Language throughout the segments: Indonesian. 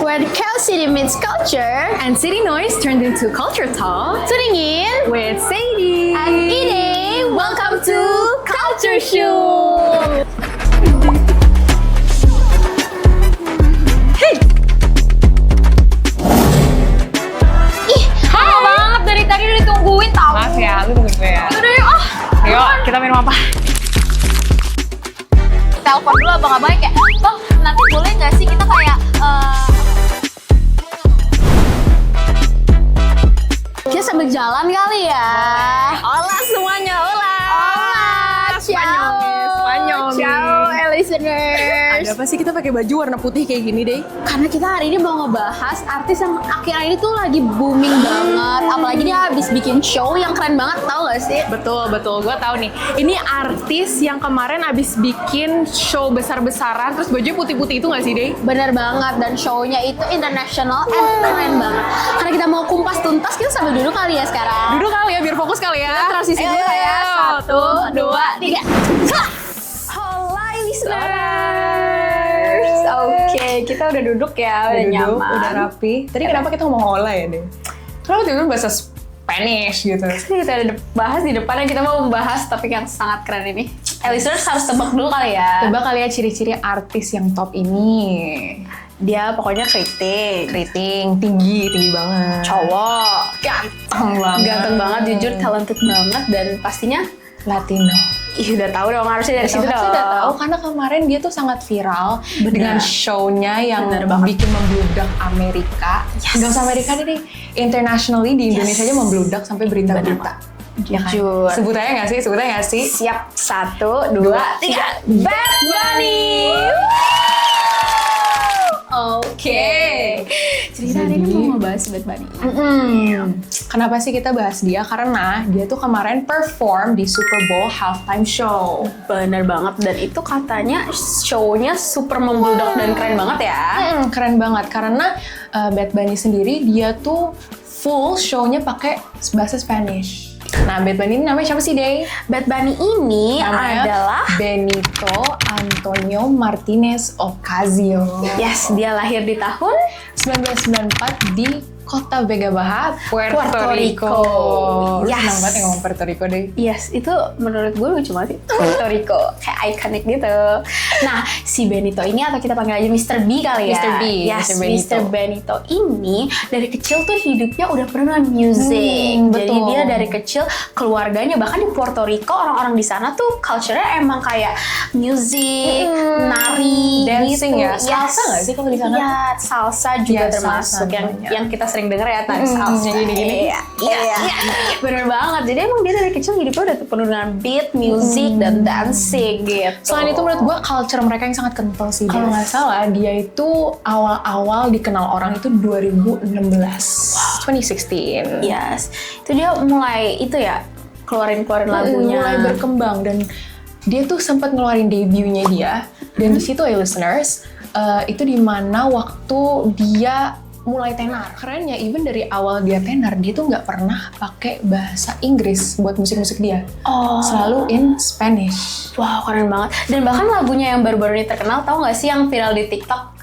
where the Cal City meets culture and city noise turned into culture talk. Tuning in With Sadie and Ide. Welcome to Culture Show. Hey. Ih, lama banget dari tadi udah ditungguin tau. Maaf ya, lu tunggu gue ya. Udah yuk, Yuk, kita minum apa? telepon dulu abang-abangnya kayak, bang nanti boleh nggak sih kita kayak kita sambil jalan kali ya. Hola semuanya, hola. Ciao. Spanyol. Ciao, listeners. Ada apa sih kita pakai baju warna putih kayak gini deh? Karena kita hari ini mau ngebahas artis yang akhir-akhir ini tuh lagi booming banget. Apalagi dia habis bikin show yang keren banget, tau gak sih? Betul, gue tahu nih. Ini artis yang kemarin abis bikin show besar-besaran, terus bajunya putih-putih itu nggak sih, Deh? Bener banget, dan show-nya itu international and keren banget. Karena kita mau kumpas tuntas, kita sambil duduk kali ya sekarang. Duduk kali ya, biar fokus kali ya. Kita transisi dulu ya. 1, 2, 3. Hola listeners. Oke, kita udah duduk ya, udah nyaman. Udah rapi. Tadi kenapa kita ngomong hola ya, Deh? Kenapa tiba-tiba bahasa Spanish gitu? Kita udah bahas di depannya, kita mau membahas topik yang sangat keren ini. Listeners harus tebak dulu kali ya. Coba kali ya ciri-ciri artis yang top ini. Dia pokoknya keriting, tinggi banget. cowok, ganteng banget, jujur talented banget, dan pastinya Latino. ih udah tahu dong, harusnya dari situ dong. Udah tahu karena kemarin dia tuh sangat viral dengan show-nya yang Bener banget. bikin membludak Amerika. Yes. Nggak usah Amerika deh, internationally di Indonesia aja membludak sampai berita-berita. Ya kan? Jujur. Sebut aja nggak sih? Siap, 1, 2, 3. Bad Bunny. Oke. Cerita hari ini mau ngebahas Bad Bunny. Kenapa sih kita bahas dia? Karena dia tuh kemarin perform di Super Bowl halftime show. Bener banget, dan itu katanya show-nya super membludak dan keren banget ya. Keren banget karena Bad Bunny sendiri dia tuh full show-nya pakai bahasa Spanish. Nah, Bad Bunny ini namanya siapa sih, Day? Bad Bunny ini Namanya adalah Benito Antonio Martinez Ocasio. yes, dia lahir di tahun 1994 di Kota Vega Baja, Puerto Rico. Lu Yes. senang banget yang ngomong Puerto Rico, deh. yes, itu menurut gue lucu banget sih. Puerto Rico, kayak iconic gitu. Nah, si Benito ini, atau kita panggil aja Mr. B kali ya. Mr. B, Yes, Mr. Benito. Mr. Benito ini dari kecil tuh hidupnya udah pernah music. Jadi betul. dia dari kecil keluarganya, bahkan di Puerto Rico orang-orang di sana tuh culture-nya emang kayak music, nari, dancing gitu. ya. Salsa nggak sih kalau di sana? Iya, salsa juga Iya, termasuk salsa yang banyak. yang kita sering denger ya, tadi salsa. yang gini-gini. Iya. Bener banget. Jadi emang dia dari kecil hidupnya udah penuh dengan beat, music, dan dancing gitu. Selain itu menurut gue culture mereka yang sangat kental sih. Kalau nggak salah dia itu awal-awal dikenal orang itu 2016, 2016. Yes, itu dia mulai itu ya keluarin lagunya. Mulai berkembang dan dia tuh sempat ngeluarin debutnya dia. Dan di situ listeners, itu dimana waktu dia mulai tenar. Kerennya, even dari awal dia tenar, dia tuh nggak pernah pakai bahasa Inggris buat musik-musik dia. Oh. Selalu in Spanish. Wow, keren banget. Dan bahkan lagunya yang baru-baru ini terkenal, tahu nggak sih yang viral di TikTok?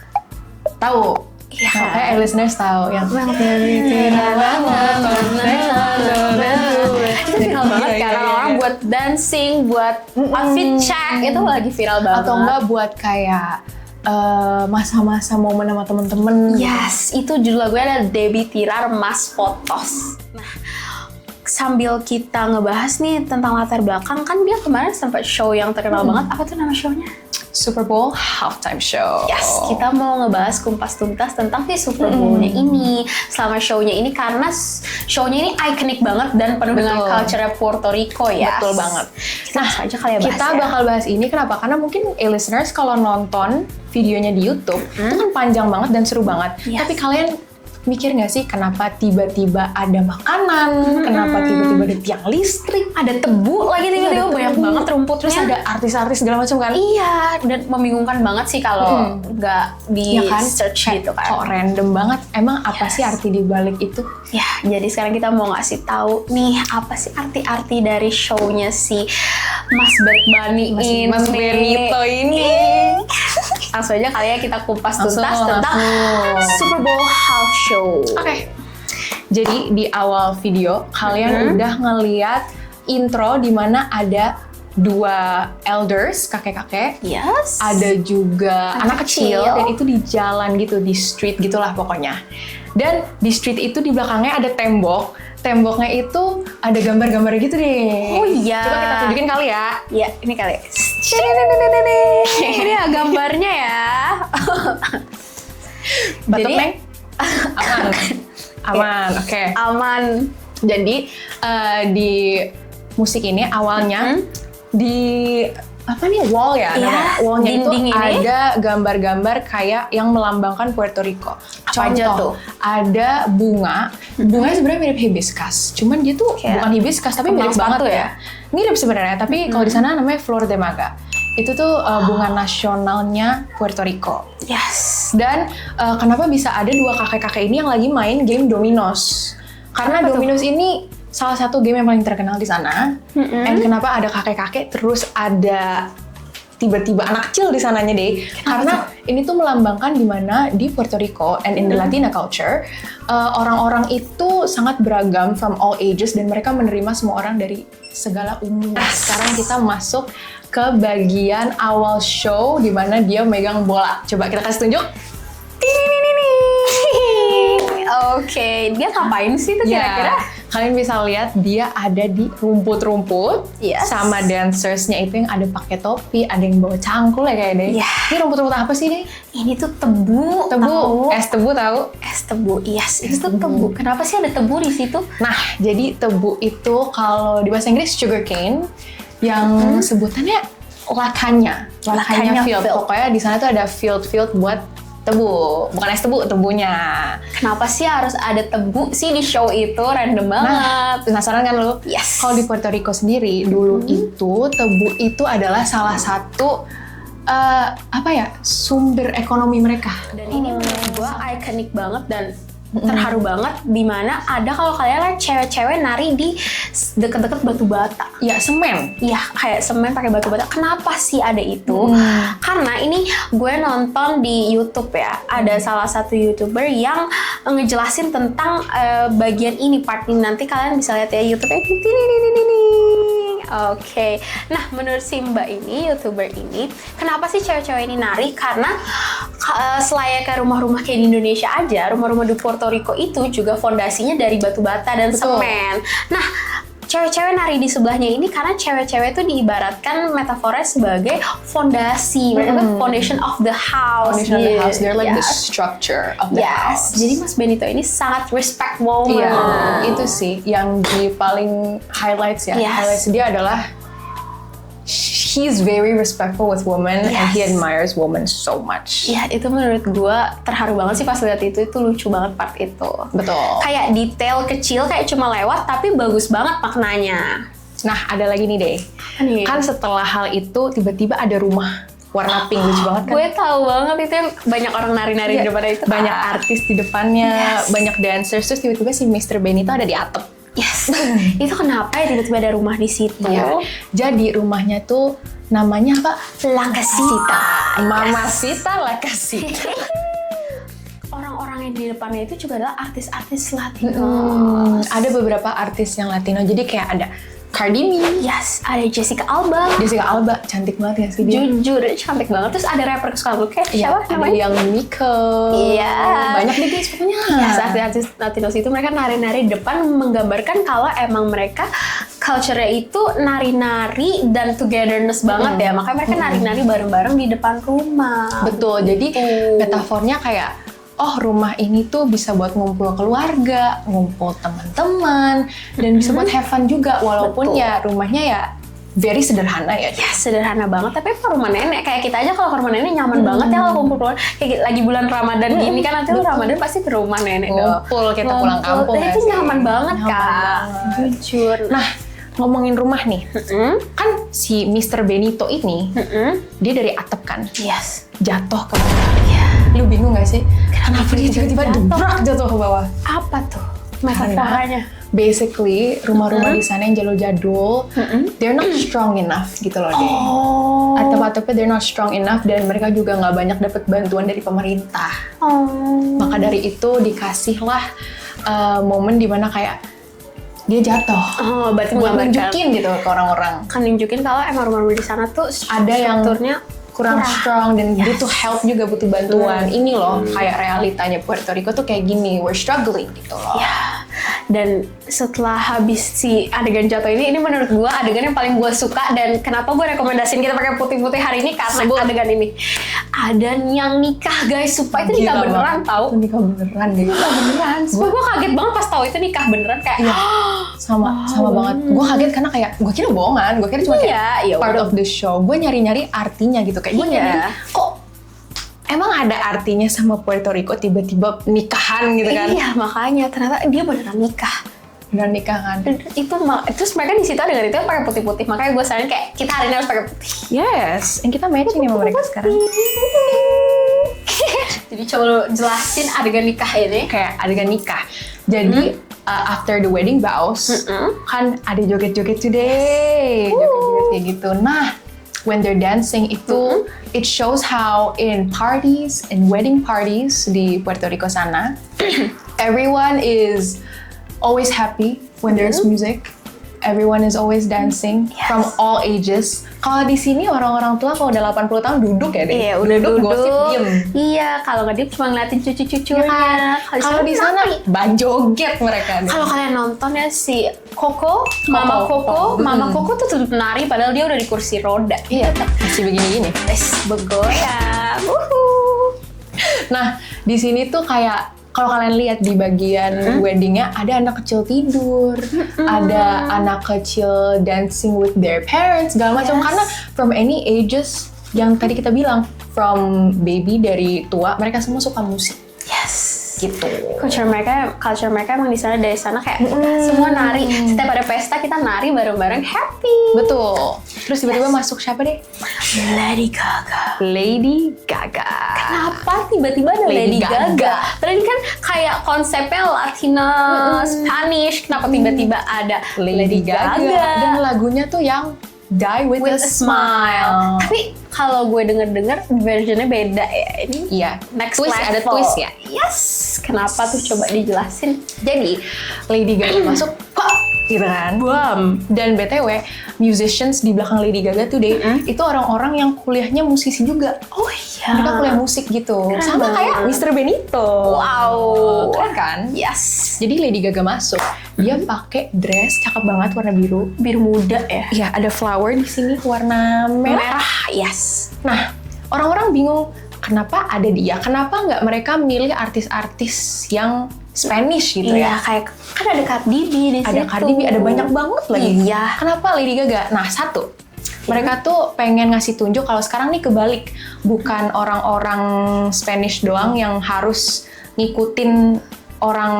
Tahu? Iya. Makanya listeners tahu yang Itu viral banget Iya, karena iya, orang iya. buat dancing, buat outfit check, itu lagi viral banget. atau enggak buat kayak masa-masa momen sama temen-temen. Yes, itu judul lagunya adalah Debbie Tirar Mas Fotos. Nah, sambil kita ngebahas nih tentang latar belakang, kan dia kemarin sempat show yang terkenal banget. Apa tuh nama show-nya? Super Bowl halftime show. Yes, kita mau ngebahas kumpas tuntas tentang si Super Bowl-nya ini, selama show-nya ini, karena show-nya ini iconic banget dan penuh dengan Betul. culture Puerto Rico ya. Betul banget. Kita langsung aja kali ya bahas Kita ya. bakal bahas ini kenapa? Karena mungkin listeners kalau nonton videonya di YouTube itu kan panjang banget dan seru banget. Yes. Tapi kalian mikir nggak sih kenapa tiba-tiba ada makanan, kenapa tiba-tiba ada tiang listrik, ada tebu lagi tiba-tiba, banyak banget rumputnya. terus ada artis-artis segala macam kan? Iya, dan membingungkan banget sih kalau nggak di Ya kan? search gitu kan. Kok random banget? Emang apa sih arti di balik itu? Ya, jadi sekarang kita mau ngasih tahu nih apa sih arti-arti dari show-nya si Mas Bad Bunny ini. Mas Benito ini. langsung aja kali ya kita kupas tuntas Langsung. tentang Super Bowl half show. Oke. Jadi di awal video kalian udah ngeliat intro di mana ada 2 elders, kakek-kakek. Yes. Ada juga anak kecil kecil. dan itu di jalan gitu, di street gitulah pokoknya. Dan di street itu di belakangnya ada tembok. Temboknya itu ada gambar-gambar gitu deh. Oh iya. Coba kita tunjukin kali ya. Ya, ini kali. Ini ya gambarnya ya. Batuk, Jadi- Neng? Aman. Aman, oke. Aman. Jadi di musik ini awalnya di apa nih wall ya, Iya, namanya? Wallnya itu dinding ini. ada gambar-gambar kayak yang melambangkan Puerto Rico. Apa aja tuh? Ada bunga. Bunganya sebenarnya mirip hibiscus, cuman dia tuh Kayak bukan hibiscus tapi kembang mirip banget sepatu ya. Mirip sebenarnya, tapi kalau di sana namanya flor de maga. Itu tuh bunga nasionalnya Puerto Rico. Yes. Dan kenapa bisa ada 2 kakek-kakek ini yang lagi main game Dominos? Karena Kenapa tuh? Dominos ini salah satu game yang paling terkenal di sana. Dan kenapa ada kakek-kakek terus ada tiba-tiba anak kecil di sananya deh? Karena ini tuh melambangkan di mana di Puerto Rico and in the Latina culture orang-orang itu sangat beragam from all ages dan mereka menerima semua orang dari segala umur. Sekarang kita masuk ke bagian awal show di mana dia megang bola. Coba kita kasih tunjuk. Oke, dia ngapain sih tuh kira-kira? Kalian bisa lihat dia ada di rumput-rumput Yes. sama dancersnya itu yang ada pakai topi, ada yang bawa cangkul ya kayak deh. Iya. Ini rumput-rumput apa sih deh? Ini tuh tebu. Tebu, tahu. es tebu tahu? Es tebu. Yes, itu tuh tebu. Kenapa sih ada tebu di situ? Nah, jadi tebu itu kalau di bahasa Inggris sugar cane, yang sebutannya lakanya Lakanya field. field. Pokoknya di sana tuh ada field buat tebu, bukan es tebu, tebunya. Kenapa sih harus ada tebu sih di show itu? Random banget. Penasaran kan lu? Yes. Kalau di Puerto Rico sendiri dulu itu tebu itu adalah salah satu sumber ekonomi mereka. Dan ini menurut gue ikonik banget dan terharu banget, dimana ada kalau kalian lihat cewek-cewek nari di deket-deket batu bata. Ya semen. Iya, kayak semen pakai batu bata. Kenapa sih ada itu? Karena ini gue nonton di YouTube ya. Ada salah satu YouTuber yang ngejelasin tentang bagian ini, part ini. Nanti kalian bisa lihat ya YouTube-nya. Oke. Nah, menurut si Mbak ini, YouTuber ini, kenapa sih cewek-cewek ini nari? Karena selayaknya rumah-rumah kayak di Indonesia aja, rumah-rumah di Puerto Rico itu juga fondasinya dari batu bata dan Betul. semen. Nah, cewek-cewek nari di sebelahnya ini karena cewek-cewek itu diibaratkan metafornya sebagai fondasi, mereka tuh foundation of the house. Foundation of the house, they're like the Yes. structure of the house. Jadi Mas Benito ini sangat respect woman. Iya, itu sih yang di paling highlights ya. Yes. Highlights dia adalah he's very respectful with women and he Yes. admires women so much. Ya, itu menurut gue terharu banget sih pas lihat itu lucu banget part itu. Betul. Kayak detail kecil kayak cuma lewat tapi bagus banget maknanya. Nah, ada lagi nih deh. Nih. Kan setelah hal itu tiba-tiba ada rumah warna pink, lucu banget kan? Gue tahu banget itu yang banyak orang nari-nari di depan itu. Banyak artis di depannya, Yes. banyak dancers, terus tiba-tiba si Mr. Benito ada di atap. Yes. Itu kenapa ya tiba-tiba ada rumah di situ? Iya. Jadi rumahnya tuh namanya apa? La Casita. Mama Sita La Casita. Orang-orang yang di depannya itu juga adalah artis-artis Latino. Ada beberapa artis yang Latino, jadi kayak ada Cardi B, Yes, ada Jessica Alba. Jessica Alba, cantik banget ya sih dia. Jujur, cantik banget. Terus ada rapper kesukaan lu kayak Iya, siapa ada namanya? yang Miko. Iya. Banyak deh guys pokoknya. Yes, artis-artis Latinos itu mereka nari-nari di depan menggambarkan kalau emang mereka culture-nya itu nari-nari dan togetherness banget ya. Makanya mereka nari-nari bareng-bareng di depan rumah. Betul, jadi metafornya kayak oh rumah ini tuh bisa buat ngumpul keluarga, ngumpul teman-teman, dan bisa buat have fun juga walaupun Betul. ya rumahnya ya very sederhana ya. Ya sederhana banget, tapi ke rumah nenek kayak kita aja kalau ke rumah nenek nyaman banget ya kalau kumpul keluarga. Kayak lagi bulan Ramadan gini kan nanti lu Ramadan pasti ke rumah nenek dong. Ngumpul, kita pulang kampung Itu ya sih. nyaman banget Nyaman Kak. banget. Jujur. Nah, ngomongin rumah nih, kan si Mr. Benito ini dia dari atap kan, Yes. jatuh ke bawah. Lu bingung gak sih? Kenapa dia tiba-tiba jatuh? jatuh ke bawah? Apa tuh? Metaforanya. Basically, rumah-rumah di sana yang jadul-jadul, they're not strong enough gitu loh deh. Atap-atapnya they're not strong enough dan mereka juga nggak banyak dapat bantuan dari pemerintah. Maka dari itu dikasihlah momen dimana kayak dia jatuh. Berarti buat menggambarkan. nunjukin gitu ke orang-orang. Kan nunjukin kalau emang rumah-rumah di sana tuh Ada yang strukturnya kurang strong dan butuh help juga, butuh bantuan. Ini loh kayak realitanya Puerto Rico tuh kayak gini, we're struggling gitu loh. Dan setelah habis si adegan jatuh ini menurut gue adegan yang paling gue suka, dan kenapa gue rekomendasiin kita pakai putih-putih hari ini karena adegan ini. Ada yang nikah guys, supaya itu nikah beneran tau. Itu nikah beneran deh. Nikah beneran. Supaya gue kaget banget pas tahu itu nikah beneran kayak. Sama banget. Gue kaget karena kayak gue kira bohongan, gue kira cuma kayak part of the show. Gue nyari-nyari artinya gitu, kayak gue nyari kok emang ada artinya sama Puerto Rico tiba-tiba nikahan gitu kan? Iya, makanya ternyata dia beneran nikah. Beneran nikah kan? Terus mereka di situ dengan itu pakai putih-putih. Makanya gue saranin kayak kita hari ini harus pakai putih. Yes, yang kita matching sama mereka sekarang. Jadi coba lu jelasin adegan nikah ini. Kayak adegan nikah. Jadi after the wedding vows, kan ada joget-joget today, joget-joget kayak gitu. Nah, when they're dancing itu, it shows how in parties, in wedding parties di Puerto Rico sana, everyone is always happy when there's music. Everyone is always dancing from all ages. Kalau di sini orang-orang tua kalau udah 80 tahun duduk ya deh. Iya, udah duduk. Gosip diem. Iya, kalau nggak diem cuma ngeliatin cucu-cucunya. Kalau di sana banjoget mereka deh. Kalau kalian nonton ya si Coco, Mama Coco tuh tetap menari padahal dia udah di kursi roda. Iya, masih begini-gini. Bergoyang. Nah, di sini tuh kayak kalau kalian lihat di bagian weddingnya ada anak kecil tidur, ada anak kecil dancing with their parents, segala macam. Karena from any ages yang tadi kita bilang, from baby dari tua, mereka semua suka musik. Gitu. Culture mereka emang di sana, dari sana kayak semua nari. Setiap ada pesta kita nari bareng-bareng, happy. Betul. Terus tiba-tiba masuk siapa deh? Lady Gaga. Lady Gaga. Kenapa tiba-tiba ada Lady Gaga? Padahal ini kan kayak konsepnya Latina, Spanish. Kenapa tiba-tiba ada Lady Gaga? Dan lagunya tuh yang Die with a Smile. Tapi kalau gue denger versionnya beda ya. Ini next twist, level. ada twist ya? Yes. Kenapa tuh, coba dijelasin. Jadi Lady Gaga masuk, gitu kan? Boom. Dan BTW, musicians di belakang Lady Gaga tuh deh, itu orang-orang yang kuliahnya musisi juga. Oh iya. Mereka kuliah musik gitu. Keren Sama banget. kayak Mr. Benito. Wow. Keren kan? Yes. Jadi Lady Gaga masuk, dia pakai dress cakep banget warna biru. Biru muda ya. Iya, ada flower di sini warna merah. Yes. Nah, orang-orang bingung kenapa ada dia, kenapa nggak mereka milih artis-artis yang Spanish gitu Iya, ya? kayak kan ada Cardi B di situ. Ada Cardi B, ada banyak banget lagi. Iya. Kenapa Lady Gaga? Nah, satu, mereka tuh pengen ngasih tunjuk kalau sekarang nih kebalik, bukan orang-orang Spanish doang yang harus ngikutin orang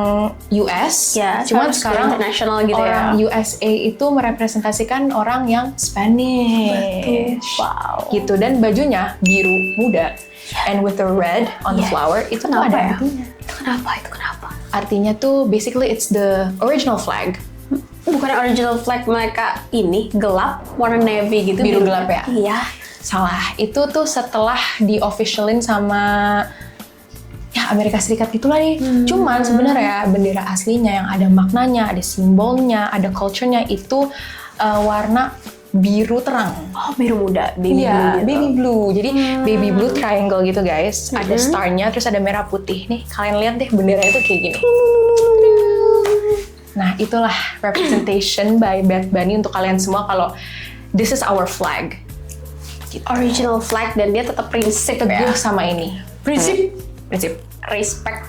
US, Ya, cuman harus sekarang international gitu orang ya. USA itu merepresentasikan orang yang Spanish. Betul. Wow. Gitu, dan bajunya biru muda and with the red on the flower, itu tuh Kenapa ada ya? artinya. Itu kenapa? Artinya tuh basically it's the original flag. Bukan original flag mereka ini gelap, warna navy gitu. Biru gelap ya? Iya. Salah, itu tuh setelah di-officialin sama ya Amerika Serikat gitulah nih. Cuman sebenarnya bendera aslinya yang ada maknanya, ada simbolnya, ada culture-nya itu warna biru terang. Oh, biru muda, baby Iya, blue gitu. baby blue. Jadi baby blue triangle gitu guys. Ada star-nya, terus ada merah putih. Nih, kalian lihat deh bendera itu kayak gini. Nah, itulah representation by Bad Bunny untuk kalian semua kalau this is our flag. Original flag, dan dia tetap prinsip ya. Teguh sama ini. Prinsip. Respect.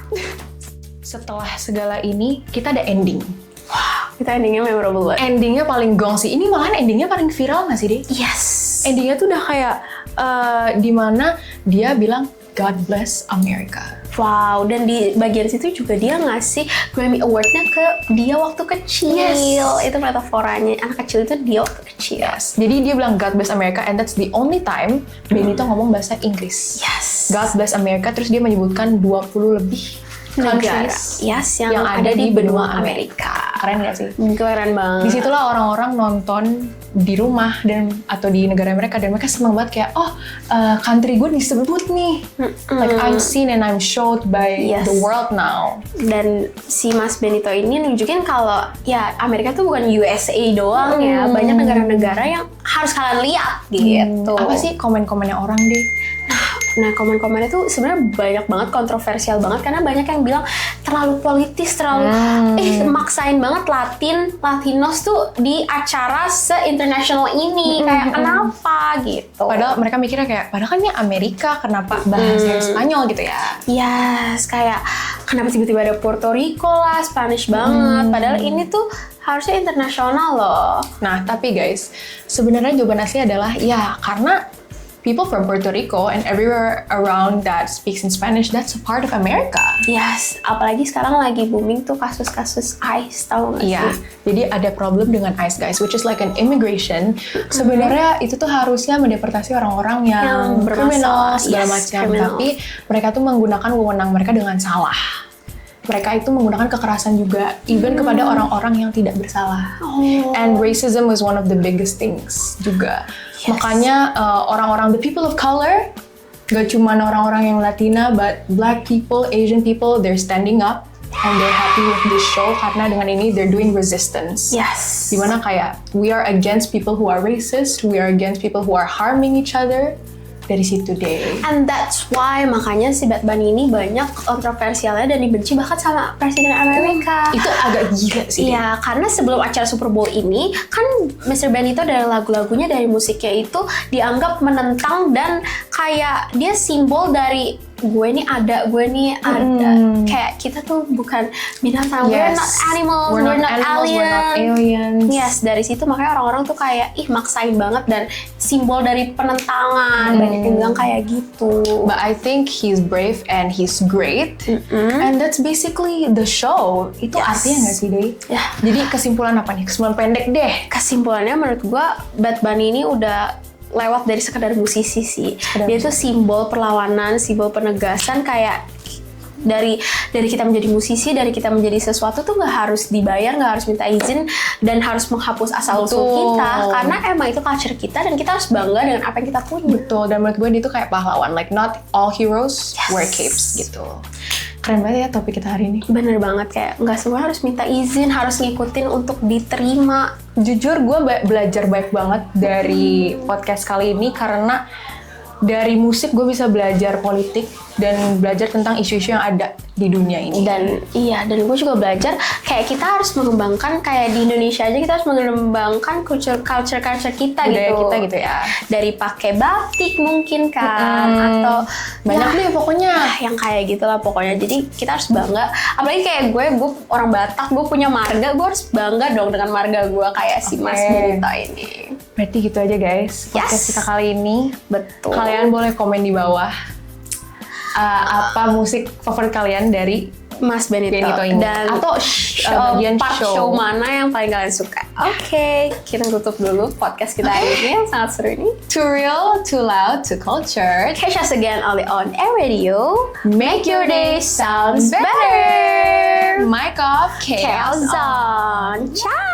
Setelah segala ini, kita ada ending. Kita endingnya memorable banget. Endingnya paling gong sih. Ini malahan endingnya paling viral nggak sih, deh? Yes. Endingnya tuh udah kayak dimana dia bilang God bless America. Wow, dan di bagian situ juga dia ngasih Grammy Award-nya ke dia waktu kecil. Yes. Itu metaforanya, anak kecil itu dia waktu kecil. Yes. Jadi dia bilang God bless America, and that's the only time Benito ngomong bahasa Inggris. Yes. God bless America, terus dia menyebutkan 20 lebih negara countries yang ada di benua Amerika. Keren gak sih? Keren banget. Disitulah orang-orang nonton di rumah atau di negara mereka, dan mereka seneng banget kayak country gue disebut nih, like I'm seen and I'm showed by the world now. Dan si Mas Benito ini nunjukin kalau ya Amerika tuh bukan USA doang ya, banyak negara-negara yang harus kalian lihat gitu. Apa sih komen-komennya orang deh? Nah, komen-komennya tuh sebenarnya banyak banget, kontroversial banget, karena banyak yang bilang terlalu politis, terlalu maksain banget Latinos tuh di acara se-international ini, kayak kenapa gitu. Padahal mereka mikirnya kayak, padahal kan ini Amerika, kenapa bahasa Spanyol gitu ya? Yes, kayak kenapa tiba-tiba ada Puerto Rico lah, Spanish banget, padahal ini tuh harusnya internasional loh. Nah, tapi guys, sebenarnya jawaban asli adalah ya karena people from Puerto Rico and everywhere around that speaks in Spanish, that's a part of America. Yes, apalagi sekarang lagi booming tuh kasus-kasus ICE, tau gak sih? Iya, jadi ada problem dengan ICE guys, which is like an immigration. Sebenarnya itu tuh harusnya mendeportasi orang-orang yang kriminal segala macam, tapi mereka tuh menggunakan wewenang mereka dengan salah. Mereka itu menggunakan kekerasan juga, even kepada orang-orang yang tidak bersalah. And racism was one of the biggest things juga. Makanya orang-orang, the people of color, gak cuma orang-orang yang Latina, but black people, Asian people, they're standing up and they're happy with this show karena dengan ini they're doing resistance. Yes. Dimana kayak we are against people who are racist, we are against people who are harming each other. Dari situ deh. And that's why makanya si Bad Bunny ini banyak kontroversialnya dan dibenci bahkan sama Presiden Amerika. Itu agak gila sih. Iya, karena sebelum acara Super Bowl ini kan Mr. Benito dari lagu-lagunya, dari musiknya itu dianggap menentang dan kayak dia simbol dari gue nih ada. Kayak kita tuh bukan binatang, we're not animals, we're not aliens. Yes, dari situ makanya orang-orang tuh kayak maksain banget dan simbol dari penentangan. Banyak yang bilang kayak gitu. But I think he's brave and he's great. And that's basically the show. Itu artinya nggak sih, Dey? Jadi kesimpulan apa nih? Kesimpulan pendek deh. Kesimpulannya menurut gue Bad Bunny ini udah lewat dari sekedar musisi sih. Dia tuh simbol perlawanan, simbol penegasan, kayak dari kita menjadi musisi, dari kita menjadi sesuatu tuh nggak harus dibayar, nggak harus minta izin, dan harus menghapus asal-usul kita, karena emang itu culture kita dan kita harus bangga dengan apa yang kita punya. Betul, dan menurut gue dia tuh kayak pahlawan, like not all heroes wear capes gitu. Keren banget ya topik kita hari ini. Bener banget, kayak nggak semua harus minta izin, harus ngikutin untuk diterima. Jujur gue belajar banyak banget dari podcast kali ini, karena dari musik gue bisa belajar politik dan belajar tentang isu-isu yang ada di dunia ini. Dan gue juga belajar kayak kita harus mengembangkan, kayak di Indonesia aja kita harus mengembangkan culture kita budaya gitu. kita gitu ya. Dari pakai batik mungkin kan, atau banyak deh pokoknya yang kayak gitulah pokoknya. Jadi kita harus bangga. Apalagi kayak gue orang Batak, gue punya marga, gue harus bangga dong dengan marga gue kayak si Mas Benito ini. Berarti gitu aja guys podcast kita kali ini. Betul. Kalian boleh komen di bawah apa musik favorit kalian dari Mas Benito ini, dan atau show mana yang paling kalian suka. Oke, kita tutup dulu podcast kita hari ini yang sangat seru ini. Too real, too loud, too cultured. Catch us again only on Air Radio. Make your day sounds better. Mic off, chaos on. Ciao.